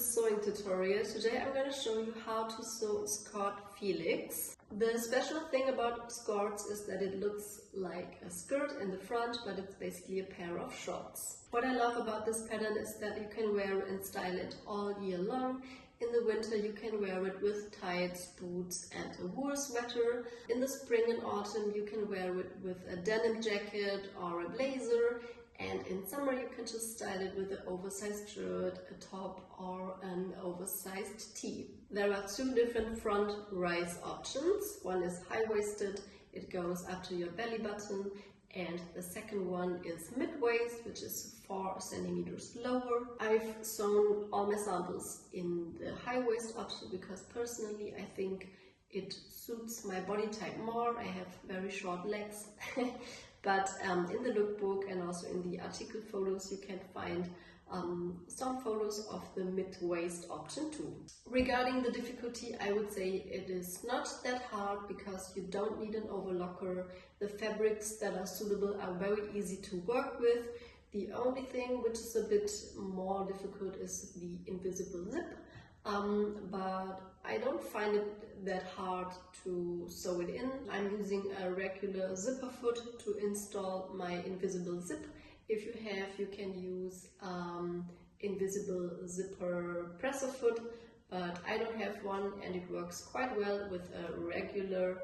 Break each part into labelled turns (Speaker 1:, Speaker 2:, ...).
Speaker 1: sewing tutorial. Today I'm going to show you how to sew Skort Felix. The special thing about skirts is that it looks like a skirt in the front, but it's basically a pair of shorts. What I love about this pattern is that you can wear it and style it all year long. In the winter you can wear it with tights, boots and a wool sweater. In the spring and autumn you can wear it with a denim jacket or a blazer. And in summer you can just style it with an oversized shirt, a top or an oversized tee. There are two different front rise options. One is high-waisted, it goes up to your belly button, and the second one is mid-waist, which is 4 centimeters lower. I've sewn all my samples in the high-waist option because personally I think it suits my body type more. I have very short legs. But in the lookbook and also in the article photos you can find some photos of the mid-waist option too. Regarding the difficulty, I would say it is not that hard because you don't need an overlocker. The fabrics that are suitable are very easy to work with. The only thing which is a bit more difficult is the invisible zip. But I don't find it that hard to sew it in. I'm using a regular zipper foot to install my invisible zip. If you have, you can use invisible zipper presser foot, but I don't have one and it works quite well with a regular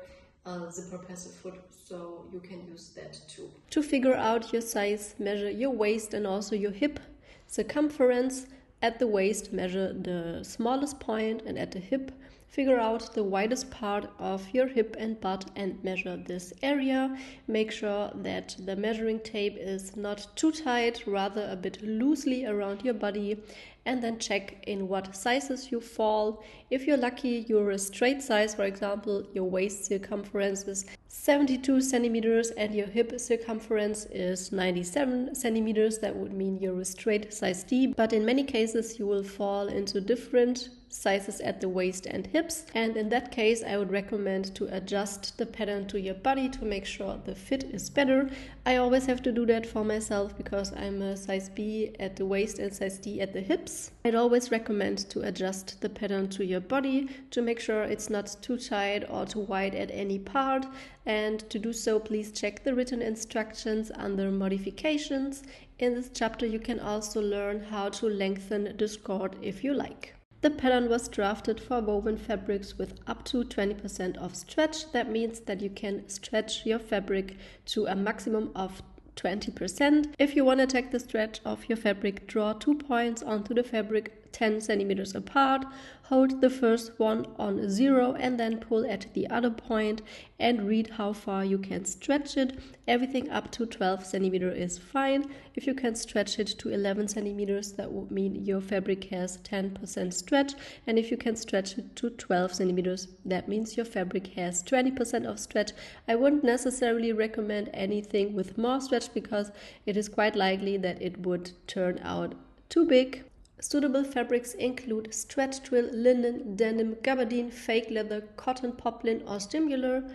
Speaker 1: zipper presser foot, so you can use that too. To figure out your size, measure your waist and also your hip circumference. At the waist, measure the smallest point, and at the hip, figure out the widest part of your hip and butt and measure this area. Make sure that the measuring tape is not too tight, rather a bit loosely around your body, and then check in what sizes you fall. If you're lucky, you're a straight size, for example, your waist circumference is 72 centimeters and your hip circumference is 97 centimeters. That would mean you're a straight size D, but in many cases you will fall into different sizes at the waist and hips, and in that case I would recommend to adjust the pattern to your body to make sure the fit is better. I always have to do that for myself because I'm a size B at the waist and size D at the hips. I'd always recommend to adjust the pattern to your body to make sure it's not too tight or too wide at any part, and to do so please check the written instructions under modifications. In this chapter you can also learn how to lengthen the skirt if you like. The pattern was drafted for woven fabrics with up to 20% of stretch. That means that you can stretch your fabric to a maximum of 20%. If you want to check the stretch of your fabric, draw 2 points onto the fabric 10 centimeters apart, hold the first one on 0 and then pull at the other point and read how far you can stretch it. Everything up to 12 centimeters is fine. If you can stretch it to 11 centimeters, that would mean your fabric has 10% stretch, and if you can stretch it to 12 centimeters, that means your fabric has 20% of stretch. I wouldn't necessarily recommend anything with more stretch because it is quite likely that it would turn out too big. Suitable fabrics include stretch twill, linen, denim, gabardine, fake leather, cotton, poplin or stimular.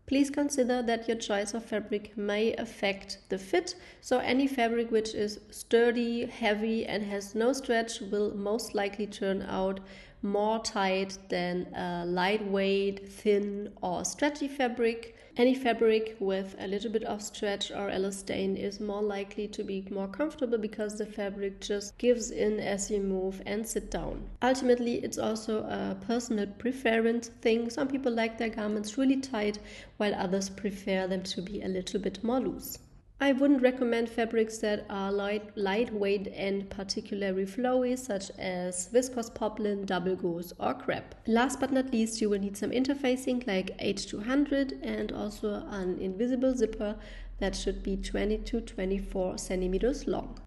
Speaker 1: Please consider that your choice of fabric may affect the fit, so any fabric which is sturdy, heavy and has no stretch will most likely turn out more tight than a lightweight, thin or stretchy fabric. Any fabric with a little bit of stretch or elastane is more likely to be more comfortable because the fabric just gives in as you move and sit down. Ultimately, it's also a personal preference thing. Some people like their garments really tight, while others prefer them to be a little bit more loose. I wouldn't recommend fabrics that are lightweight and particularly flowy, such as viscose poplin, double gauze or crepe. Last but not least, you will need some interfacing like H200 and also an invisible zipper that should be 20 to 24 centimeters long.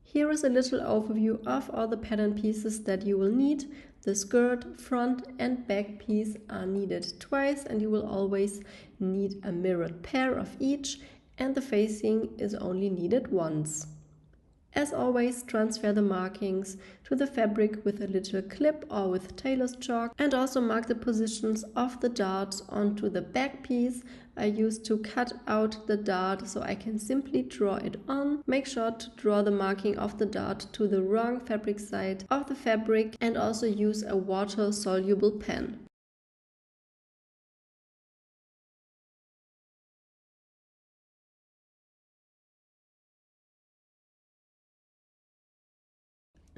Speaker 1: Here is a little overview of all the pattern pieces that you will need. The skirt, front and back piece are needed twice, and you will always need a mirrored pair of each, and the facing is only needed once. As always, transfer the markings to the fabric with a little clip or with tailor's chalk, and also mark the positions of the darts onto the back piece. I used to cut out the dart so I can simply draw it on. Make sure to draw the marking of the dart to the wrong fabric side of the fabric, and also use a water-soluble pen.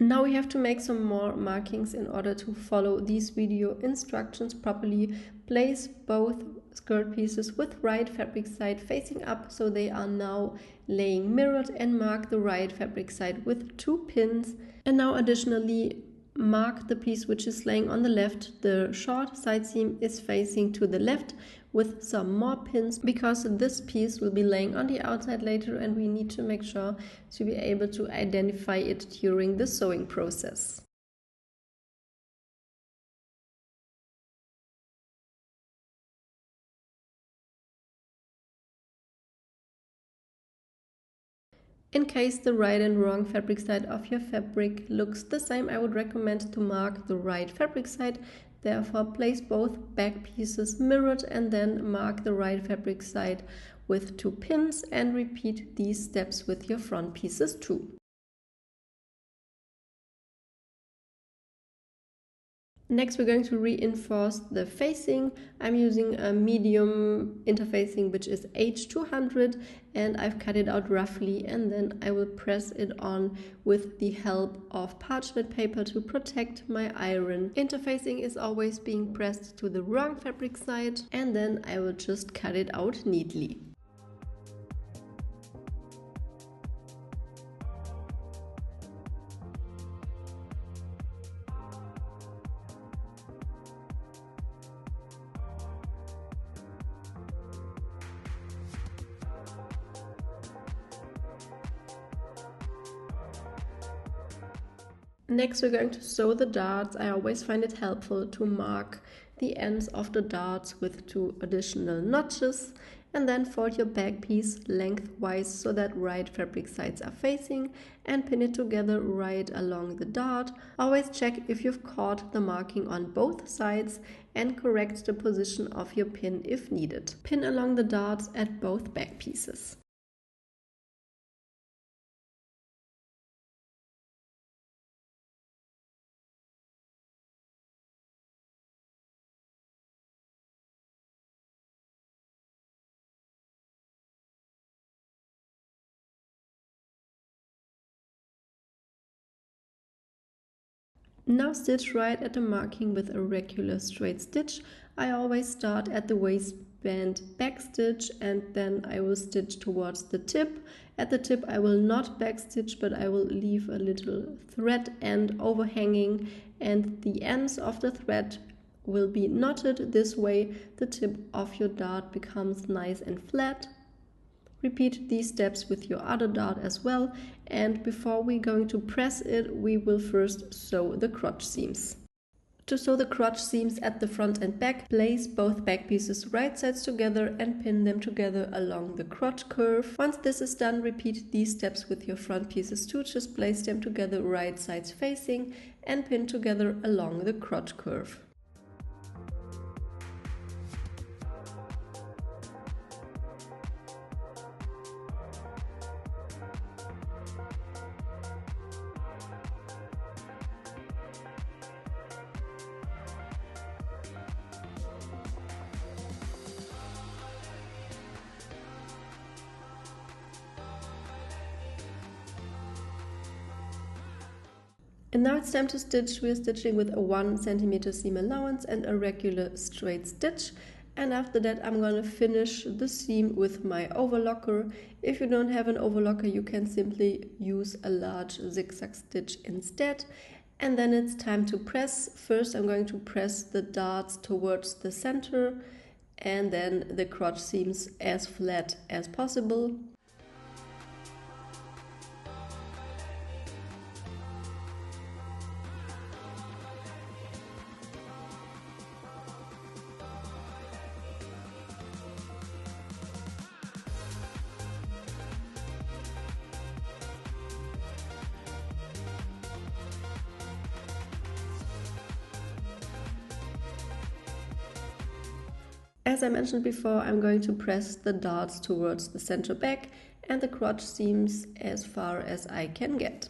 Speaker 1: Now we have to make some more markings in order to follow these video instructions properly. Place both skirt pieces with right fabric side facing up so they are now laying mirrored, and mark the right fabric side with 2 pins. And now additionally mark the piece which is laying on the left. The short side seam is facing to the left with some more pins, because this piece will be laying on the outside later and we need to make sure to be able to identify it during the sewing process. In case the right and wrong fabric side of your fabric looks the same, I would recommend to mark the right fabric side. Therefore, place both back pieces mirrored and then mark the right fabric side with 2 pins, and repeat these steps with your front pieces too. Next, we're going to reinforce the facing. I'm using a medium interfacing which is H200, and I've cut it out roughly, and then I will press it on with the help of parchment paper to protect my iron. Interfacing is always being pressed to the wrong fabric side, and then I will just cut it out neatly. Next, we're going to sew the darts. I always find it helpful to mark the ends of the darts with 2 additional notches, and then fold your back piece lengthwise so that right fabric sides are facing, and pin it together right along the dart. Always check if you've caught the marking on both sides and correct the position of your pin if needed. Pin along the darts at both back pieces. Now stitch right at the marking with a regular straight stitch. I always start at the waistband back stitch, and then I will stitch towards the tip. At the tip I will not back stitch, but I will leave a little thread end overhanging, and the ends of the thread will be knotted. This way the tip of your dart becomes nice and flat. Repeat these steps with your other dart as well, and before we're going to press it, we will first sew the crotch seams. To sew the crotch seams at the front and back, place both back pieces right sides together and pin them together along the crotch curve. Once this is done, repeat these steps with your front pieces too. Just place them together right sides facing and pin together along the crotch curve. And now it's time to stitch. We're stitching with a 1 cm seam allowance and a regular straight stitch. And after that I'm going to finish the seam with my overlocker. If you don't have an overlocker, you can simply use a large zigzag stitch instead. And then it's time to press. First I'm going to press the darts towards the center, and then the crotch seams as flat as possible. As I mentioned before, I'm going to press the darts towards the center back and the crotch seams as far as I can get.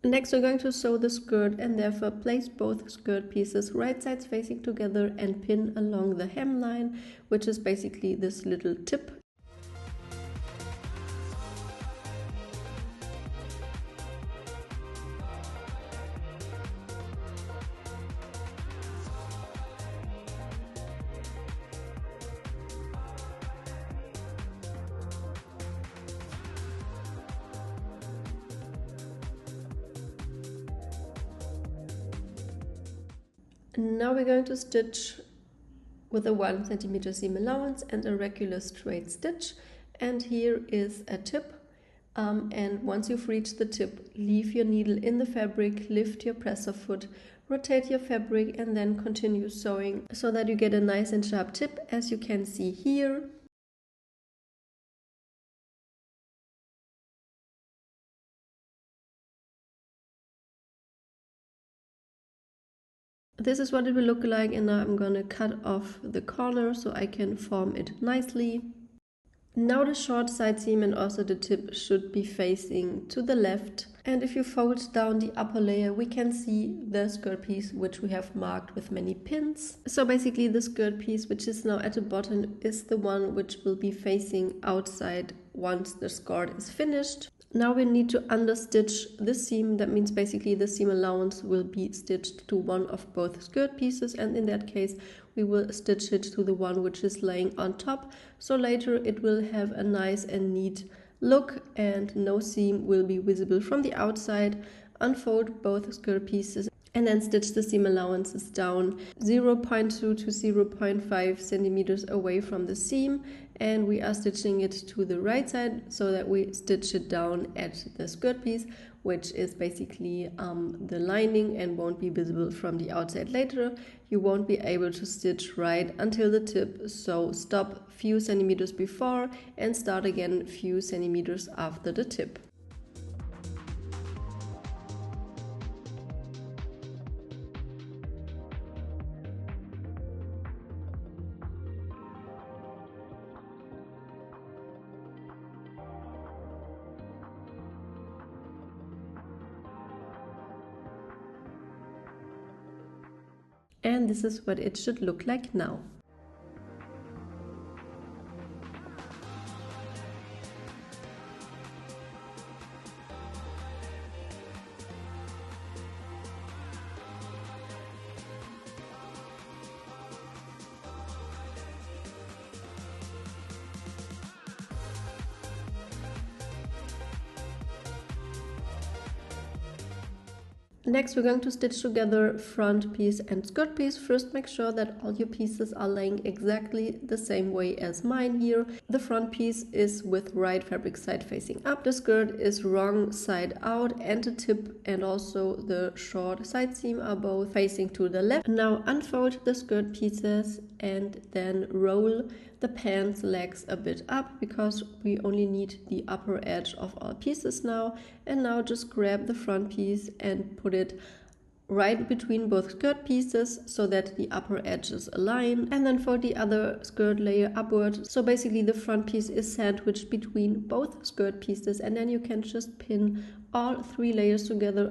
Speaker 1: Next we're going to sew the skirt, and therefore place both skirt pieces right sides facing together and pin along the hemline, which is basically this little tip. Now we're going to stitch with a 1 cm seam allowance and a regular straight stitch, and here is a tip, and once you've reached the tip, leave your needle in the fabric, lift your presser foot, rotate your fabric, and then continue sewing so that you get a nice and sharp tip, as you can see here. This is what it will look like, and now I'm gonna cut off the corner so I can form it nicely. Now the short side seam and also the tip should be facing to the left, and if you fold down the upper layer we can see the skirt piece which we have marked with many pins. So basically the skirt piece which is now at the bottom is the one which will be facing outside once the skirt is finished. Now we need to understitch the seam. That means basically the seam allowance will be stitched to one of both skirt pieces, and in that case we will stitch it to the one which is laying on top, so later it will have a nice and neat look and no seam will be visible from the outside. Unfold both skirt pieces and then stitch the seam allowances down 0.2 to 0.5 centimeters away from the seam, and we are stitching it to the right side so that we stitch it down at the skirt piece, which is basically the lining and won't be visible from the outside later. You won't be able to stitch right until the tip, so stop few centimeters before and start again few centimeters after the tip. And this is what it should look like now. Next we're going to stitch together front piece and skirt piece. First make sure that all your pieces are laying exactly the same way as mine here. The front piece is with right fabric side facing up, the skirt is wrong side out, and the tip and also the short side seam are both facing to the left. Now unfold the skirt pieces and then roll the pants legs a bit up, because we only need the upper edge of all pieces now. And now just grab the front piece and put it right between both skirt pieces so that the upper edges align, and then fold the other skirt layer upward. So basically the front piece is sandwiched between both skirt pieces, and then you can just pin all three layers together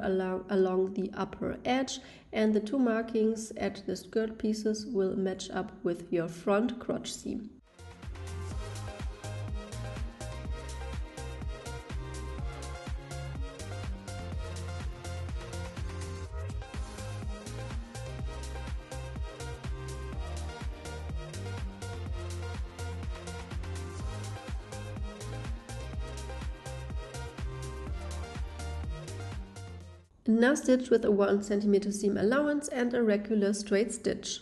Speaker 1: along the upper edge, and the two markings at the skirt pieces will match up with your front crotch seam. Now stitch with a 1 cm seam allowance and a regular straight stitch.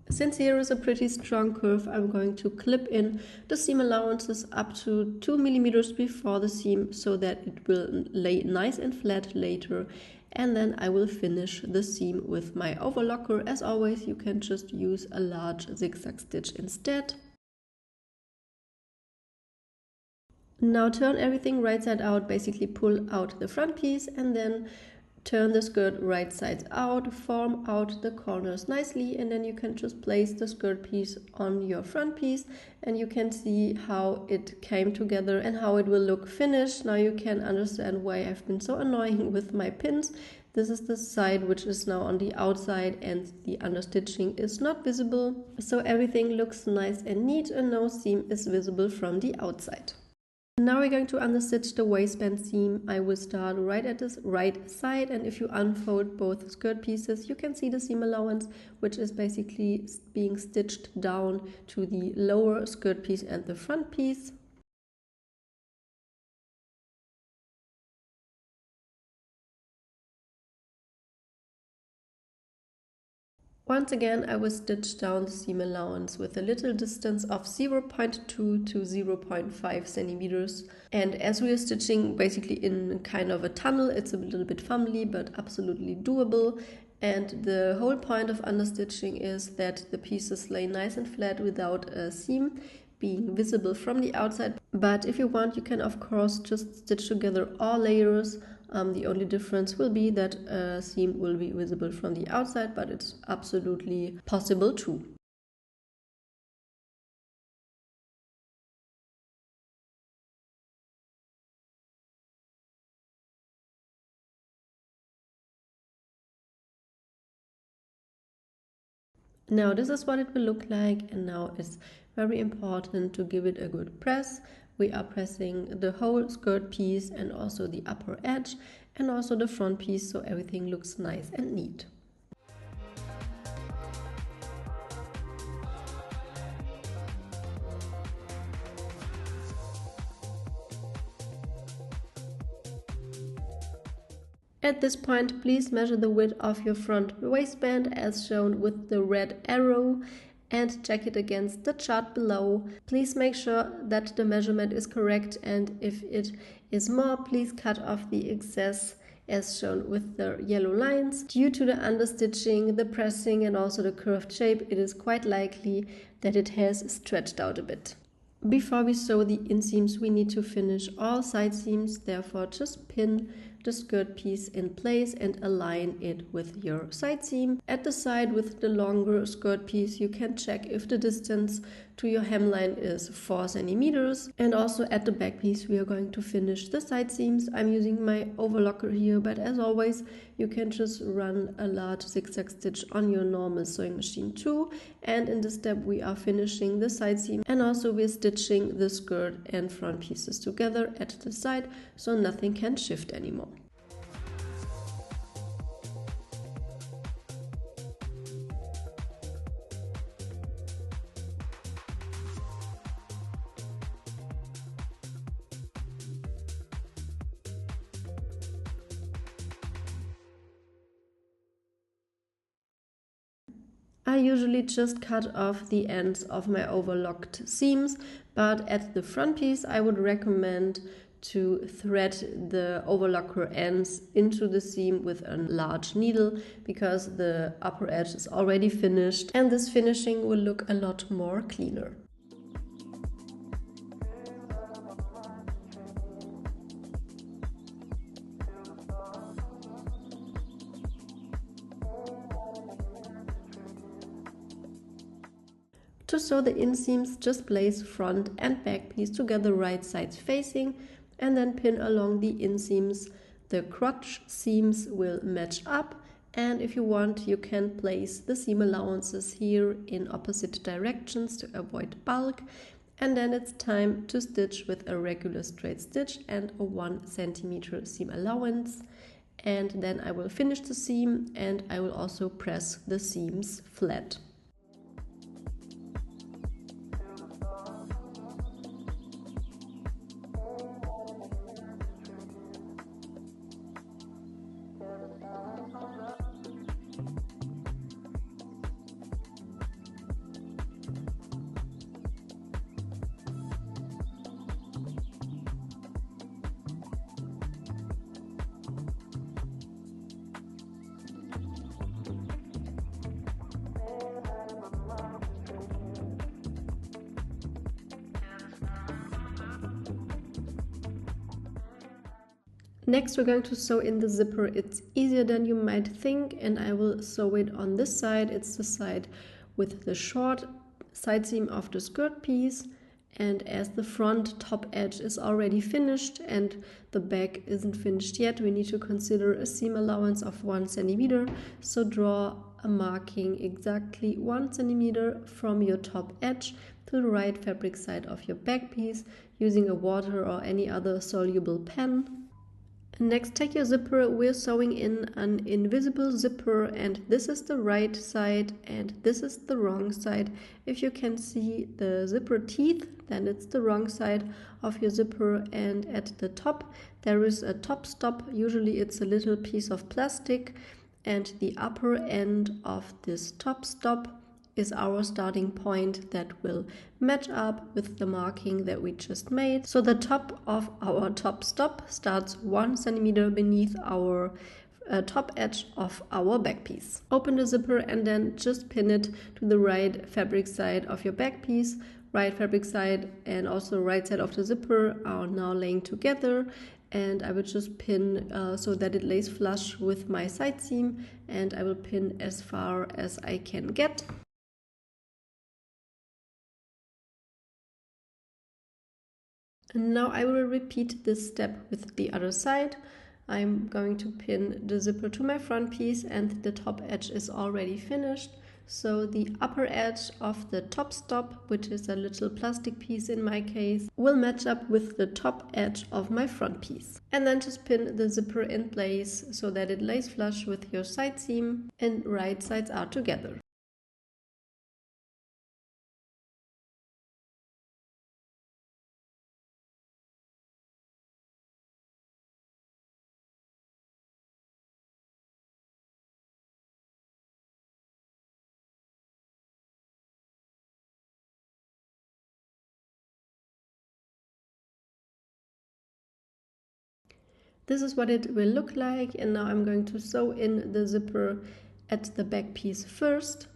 Speaker 1: Since here is a pretty strong curve, I'm going to clip in the seam allowances up to 2 mm before the seam so that it will lay nice and flat later. And then I will finish the seam with my overlocker. As always, you can just use a large zigzag stitch instead. Now turn everything right side out, basically pull out the front piece and then turn the skirt right sides out, form out the corners nicely, and then you can just place the skirt piece on your front piece and you can see how it came together and how it will look finished. Now you can understand why I've been so annoying with my pins. This is the side which is now on the outside and the understitching is not visible. So everything looks nice and neat and no seam is visible from the outside. Now we're going to understitch the waistband seam. I will start right at this right side, and if you unfold both skirt pieces, you can see the seam allowance, which is basically being stitched down to the lower skirt piece and the front piece. Once again, I will stitch down the seam allowance with a little distance of 0.2 to 0.5 centimeters. And as we are stitching basically in kind of a tunnel, it's a little bit fumbly, but absolutely doable. And the whole point of understitching is that the pieces lay nice and flat without a seam being visible from the outside. But if you want, you can of course just stitch together all layers. The only difference will be that a seam will be visible from the outside, but it's absolutely possible too. Now this is what it will look like, and now it's very important to give it a good press. We are pressing the whole skirt piece and also the upper edge and also the front piece so everything looks nice and neat. At this point, please measure the width of your front waistband as shown with the red arrow and check it against the chart below. Please make sure that the measurement is correct, and if it is more, please cut off the excess as shown with the yellow lines. Due to the understitching, the pressing and also the curved shape, it is quite likely that it has stretched out a bit. Before we sew the inseams, we need to finish all side seams, therefore just pin the skirt piece in place and align it with your side seam. At the side with the longer skirt piece, you can check if the distance to your hemline is 4 centimeters. And also at the back piece, we are going to finish the side seams. I'm using my overlocker here, but as always, you can just run a large zigzag stitch on your normal sewing machine too. And in this step, we are finishing the side seam, and also we're stitching the skirt and front pieces together at the side so nothing can shift anymore. I usually just cut off the ends of my overlocked seams, but at the front piece I would recommend to thread the overlocker ends into the seam with a large needle, because the upper edge is already finished and this finishing will look a lot more cleaner. To sew the inseams, just place front and back piece together right sides facing and then pin along the inseams. The crotch seams will match up, and if you want, you can place the seam allowances here in opposite directions to avoid bulk. And then it's time to stitch with a regular straight stitch and a 1 centimeter seam allowance. and then I will finish the seam, and I will also press the seams flat. Next, we're going to sew in the zipper. It's easier than you might think, and I will sew it on this side. It's the side with the short side seam of the skirt piece, and as the front top edge is already finished and the back isn't finished yet, we need to consider a seam allowance of 1 centimeter. So draw a marking exactly 1 centimeter from your top edge to the right fabric side of your back piece using a water or any other soluble pen. Next, take your zipper. We're sewing in an invisible zipper, and this is the right side and this is the wrong side. If you can see the zipper teeth, then it's the wrong side of your zipper, and at the top there is a top stop. Usually it's a little piece of plastic, and the upper end of this top stop is our starting point that will match up with the marking that we just made. So the top of our top stop starts 1 centimeter beneath our top edge of our back piece. Open the zipper and then just pin it to the right fabric side of your back piece. Right fabric side and also right side of the zipper are now laying together, and I will just pin so that it lays flush with my side seam, and I will pin as far as I can get. And now I will repeat this step with the other side. I'm going to pin the zipper to my front piece, and the top edge is already finished. So the upper edge of the top stop, which is a little plastic piece in my case, will match up with the top edge of my front piece. And then just pin the zipper in place so that it lays flush with your side seam and right sides are together. This is what it will look like, and now I'm going to sew in the zipper at the back piece first.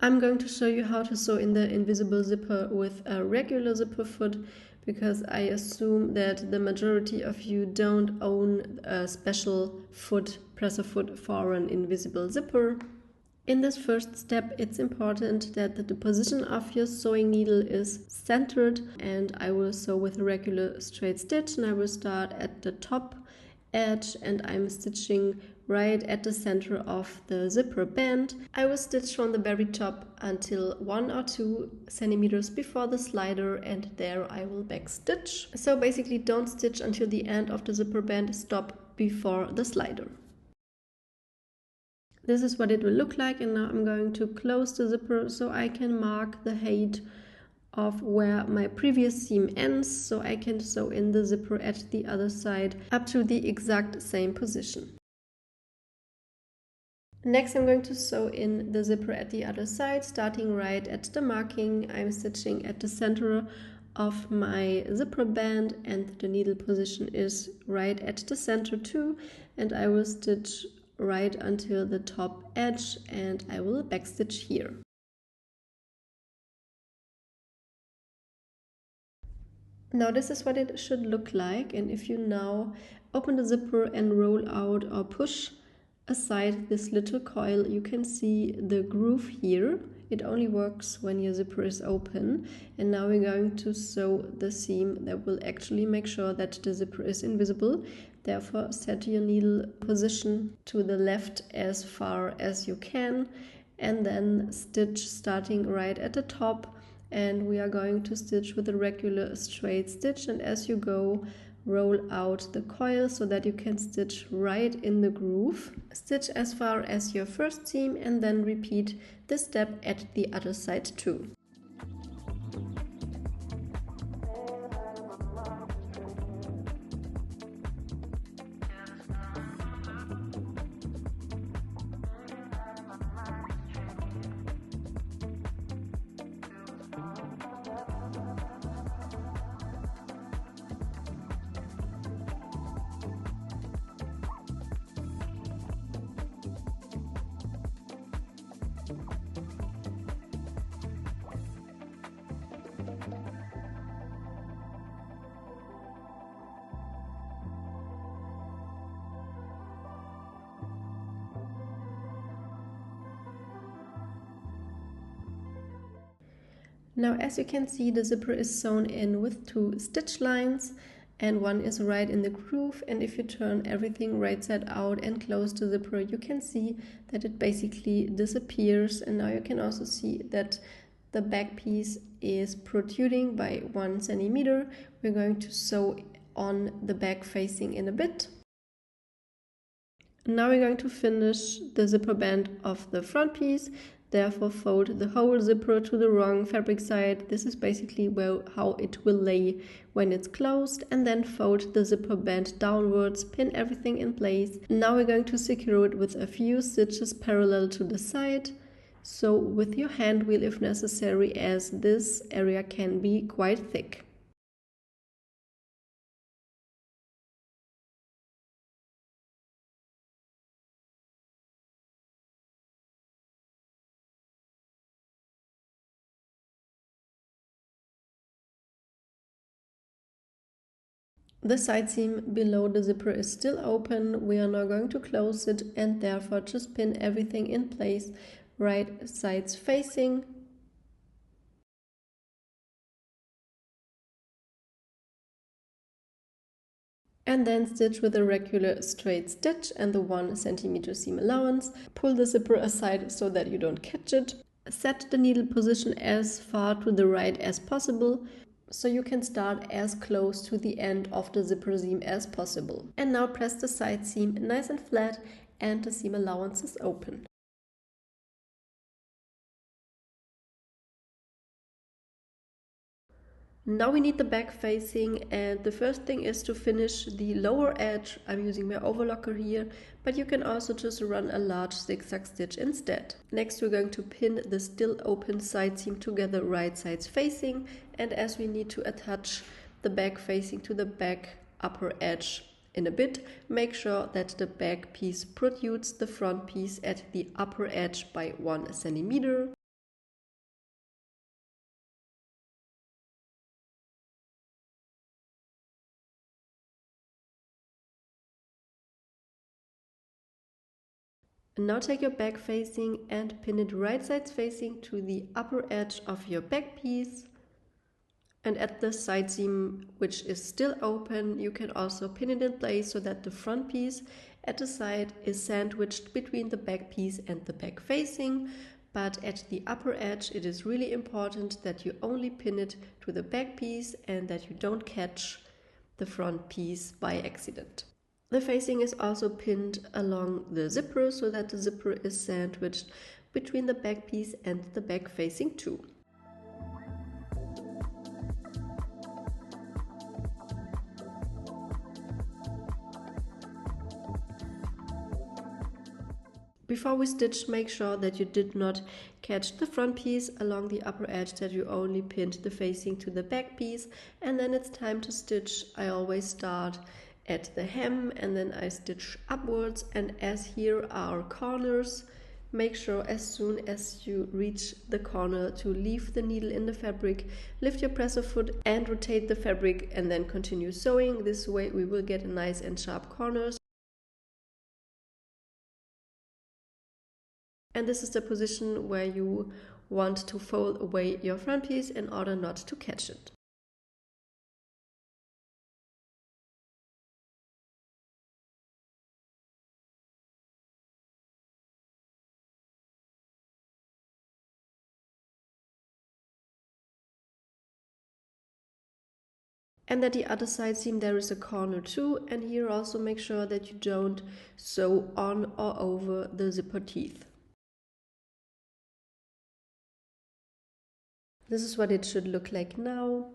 Speaker 1: I'm going to show you how to sew in the invisible zipper with a regular zipper foot, because I assume that the majority of you don't own a special foot, presser foot for an invisible zipper. In this first step, it's important that the position of your sewing needle is centered, and I will sew with a regular straight stitch, and I will start at the top edge and I'm stitching right at the center of the zipper band. I will stitch from the very top until 1 or 2 centimeters before the slider, and there I will back stitch. So basically don't stitch until the end of the zipper band, stop before the slider. This is what it will look like, and now I'm going to close the zipper so I can mark the height of where my previous seam ends, so I can sew in the zipper at the other side up to the exact same position. Next, I'm going to sew in the zipper at the other side, starting right at the marking. I'm stitching at the center of my zipper band, and the needle position is right at the center too, and I will stitch right until the top edge, and I will backstitch here. Now this is what it should look like, and if you now open the zipper and roll out or push aside this little coil, you can see the groove here. It only works when your zipper is open, and now we're going to sew the seam that will actually make sure that the zipper is invisible. Therefore, set your needle position to the left as far as you can, and then stitch starting right at the top, and we are going to stitch with a regular straight stitch, and as you go roll out the coil so that you can stitch right in the groove. Stitch as far as your first seam and then repeat this step at the other side too. Now, as you can see, the zipper is sewn in with 2 stitch lines and one is right in the groove, and if you turn everything right side out and close the zipper, you can see that it basically disappears. And now you can also see that the back piece is protruding by 1 centimeter. We're going to sew on the back facing in a bit. Now we're going to finish the zipper band of the front piece. Therefore, fold the whole zipper to the wrong fabric side. This is basically how it will lay when it's closed, and then fold the zipper band downwards, pin everything in place. Now we're going to secure it with a few stitches parallel to the side. So with your hand wheel if necessary, as this area can be quite thick. The side seam below the zipper is still open. We are now going to close it and therefore just pin everything in place, right sides facing. And then stitch with a regular straight stitch and the 1 centimeter seam allowance. Pull the zipper aside so that you don't catch it. Set the needle position as far to the right as possible, so you can start as close to the end of the zipper seam as possible. And now press the side seam nice and flat and the seam allowance is open. Now we need the back facing, and the first thing is to finish the lower edge. I'm using my overlocker here, but you can also just run a large zigzag stitch instead. Next we're going to pin the still open side seam together right sides facing, and as we need to attach the back facing to the back upper edge in a bit, make sure that the back piece protrudes the front piece at the upper edge by 1 centimeter. And now take your back facing and pin it right sides facing to the upper edge of your back piece. And at the side seam, which is still open, you can also pin it in place so that the front piece at the side is sandwiched between the back piece and the back facing. But at the upper edge, it is really important that you only pin it to the back piece and that you don't catch the front piece by accident. The facing is also pinned along the zipper so that the zipper is sandwiched between the back piece and the back facing too. Before we stitch, make sure that you did not catch the front piece along the upper edge, that you only pinned the facing to the back piece, and then it's time to stitch. I always start at the hem and then I stitch upwards, and as here are corners, make sure as soon as you reach the corner to leave the needle in the fabric, lift your presser foot and rotate the fabric and then continue sewing. This way we will get nice and sharp corners. And this is the position where you want to fold away your front piece in order not to catch it. And at the other side seam there is a corner too, and here also make sure that you don't sew on or over the zipper teeth. This is what it should look like now.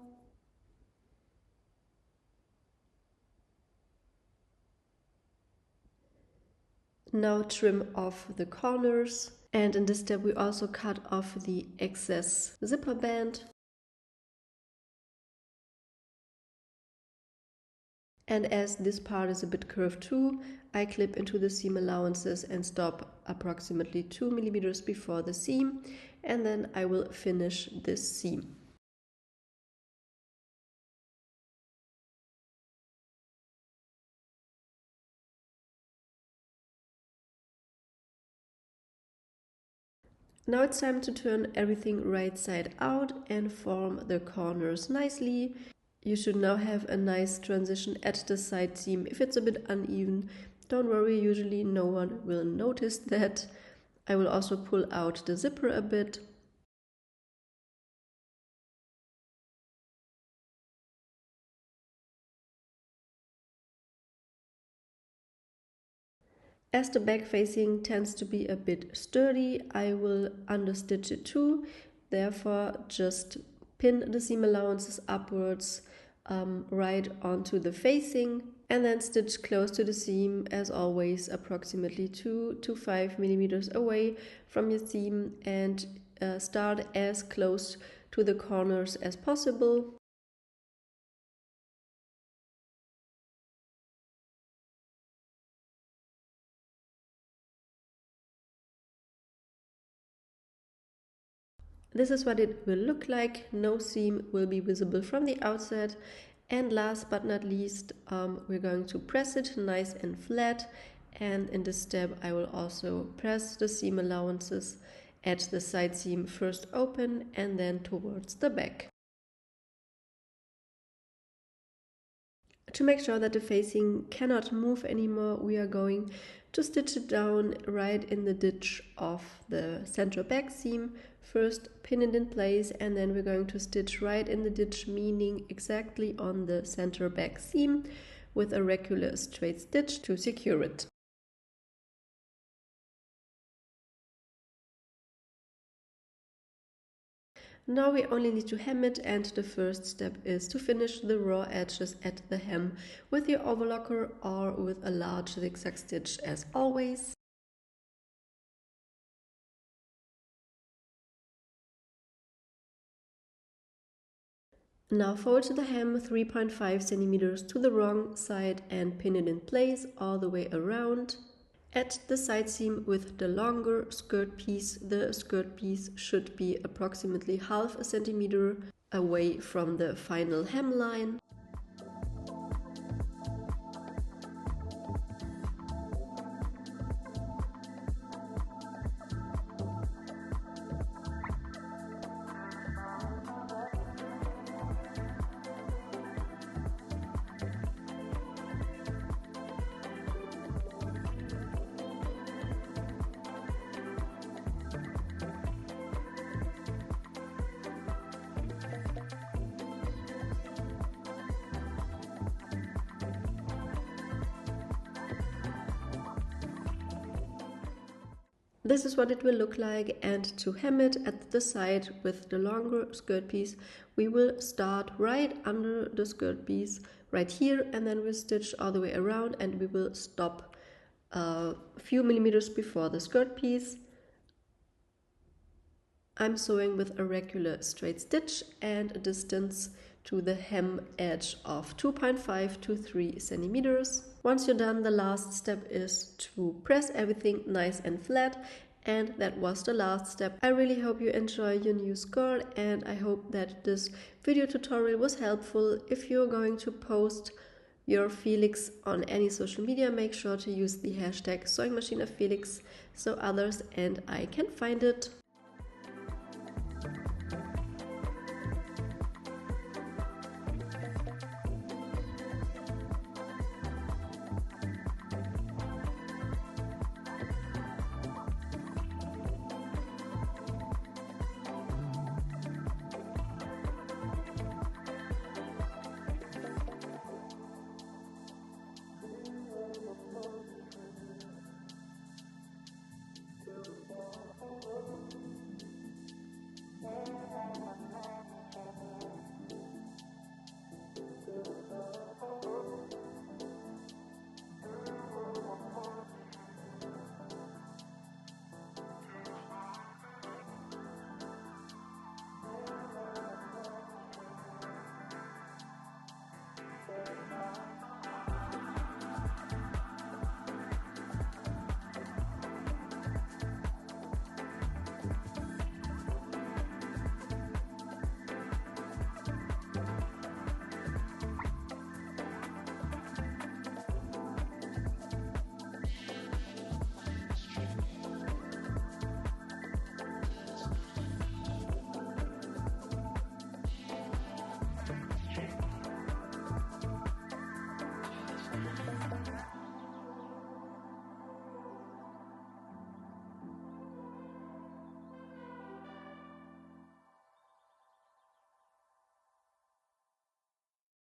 Speaker 1: Now trim off the corners, and in this step we also cut off the excess zipper band. And as this part is a bit curved too, I clip into the seam allowances and stop approximately 2 mm before the seam, and then I will finish this seam. Now it's time to turn everything right side out and form the corners nicely. You should now have a nice transition at the side seam. If it's a bit uneven, don't worry, usually no one will notice that. I will also pull out the zipper a bit. As the back facing tends to be a bit sturdy, I will understitch it too. Therefore, just pin the seam allowances upwards right onto the facing, and then stitch close to the seam, as always approximately 2 to 5 millimeters away from your seam, and start as close to the corners as possible. This is what it will look like. No seam will be visible from the outside. And last but not least, we're going to press it nice and flat. And in this step, I will also press the seam allowances at the side seam, first open and then towards the back. To make sure that the facing cannot move anymore, we are going to stitch it down right in the ditch of the center back seam. First pin it in place, and then we're going to stitch right in the ditch, meaning exactly on the center back seam, with a regular straight stitch to secure it. Now we only need to hem it, and the first step is to finish the raw edges at the hem with your overlocker or with a large zigzag stitch as always. Now fold the hem 3.5 centimeters to the wrong side and pin it in place all the way around. At the side seam with the longer skirt piece, the skirt piece should be approximately half a centimeter away from the final hem line. This is what it will look like, and to hem it at the side with the longer skirt piece, we will start right under the skirt piece, right here, and then we'll stitch all the way around, and we will stop a few millimeters before the skirt piece. I'm sewing with a regular straight stitch and a distance to the hem edge of 2.5 to 3 centimeters. Once you're done, the last step is to press everything nice and flat, and that was the last step. I really hope you enjoy your new skirt, and I hope that this video tutorial was helpful. If you're going to post your Felix on any social media, make sure to use the hashtag Sewingmachina Felix so others and I can find it.